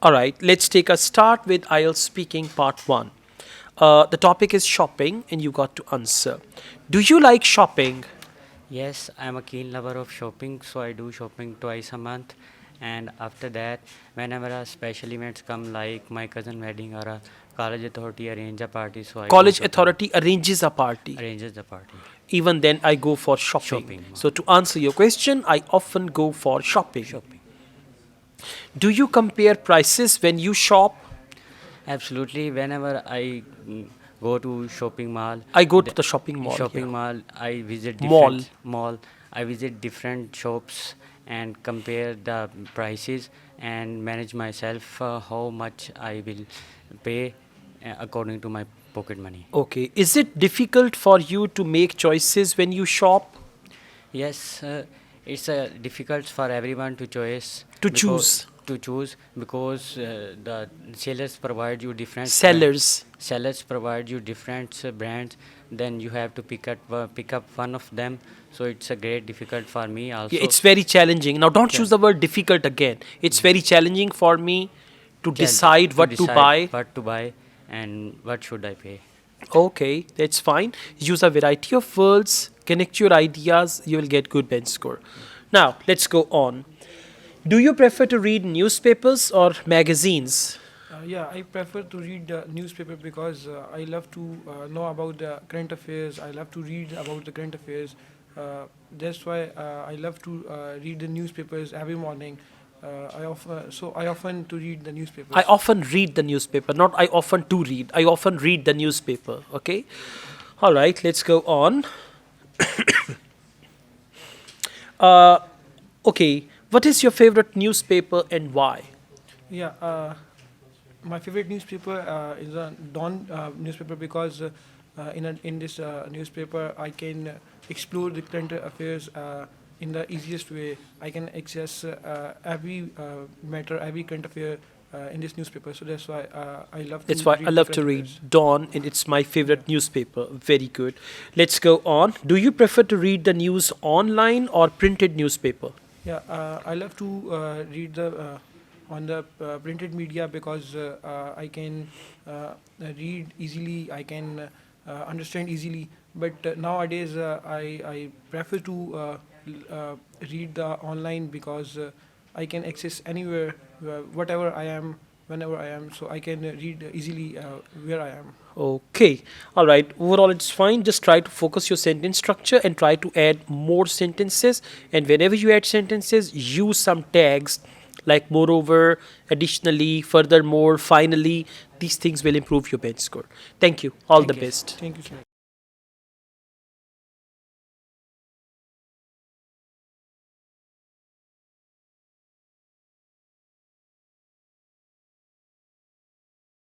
All right, let's take a start with IELTS speaking part 1. The topic is shopping, and you got to answer. Do you like shopping? Yes, I'm a keen lover of shopping, so I do shopping twice a month. And after that, whenever a special events come, like my cousin wedding or a college authority arrange a party, so I do College shopping, authority arranges a party. arranges the party. Even then, I go for shopping. Shopping, So, to answer your question, I often go for shopping. shopping. Do you compare prices when you shop? Absolutely. Whenever I go to shopping mall, I go to the the shopping mall. shopping Yeah. mall, I visit Mall. different mall. I visit different shops and compare the prices and manage myself how much I will pay according to my pocket money. Okay. Is it difficult for you to make choices when you shop? Yes, it's difficult for everyone to choose To because choose? the sellers provide you different Sellers. sellers provide you different brands. Then you have to pick up one of them. So it's a great difficult for me Yeah, also. it's very challenging. Now, don't Yeah. choose the word difficult again. It's very challenging for me to decide To what to decide buy. what to buy and what should I pay. Okay, that's fine. Use a variety of words, connect your ideas, you will get good bench score. Now, let's go on. Do you prefer to read newspapers or magazines? Yeah, I prefer to read the newspaper because I love to know about the current affairs. I love to read about the current affairs. That's why I love to read the newspapers every morning. I often to read the I newspapers. often read the newspaper, not I often to read. I often read the newspaper, okay? All right, let's go on. Uh, okay, what is your favorite newspaper and why? Yeah, my favorite newspaper is a Dawn newspaper because in this newspaper I can explore the current affairs in the easiest way. I can access every matter, every current affair in this newspaper. So that's why I love That's to why I read the love to current read affairs. Dawn, and it's my favorite newspaper. Very good. Let's go on. Do you prefer to read the news online or printed newspaper? Yeah, I love to read the on the printed media because I can read easily. I can understand easily. But nowadays, I prefer to read the online because I can access anywhere, whatever I am, whenever I am. So I can read easily where I am. Okay. All right. Overall, it's fine. Just try to focus your sentence structure and try to add more sentences. And whenever you add sentences, use some tags like moreover, additionally, furthermore, finally. These things will improve your bench score. Thank you. All the Thank you. best. Thank you, sir.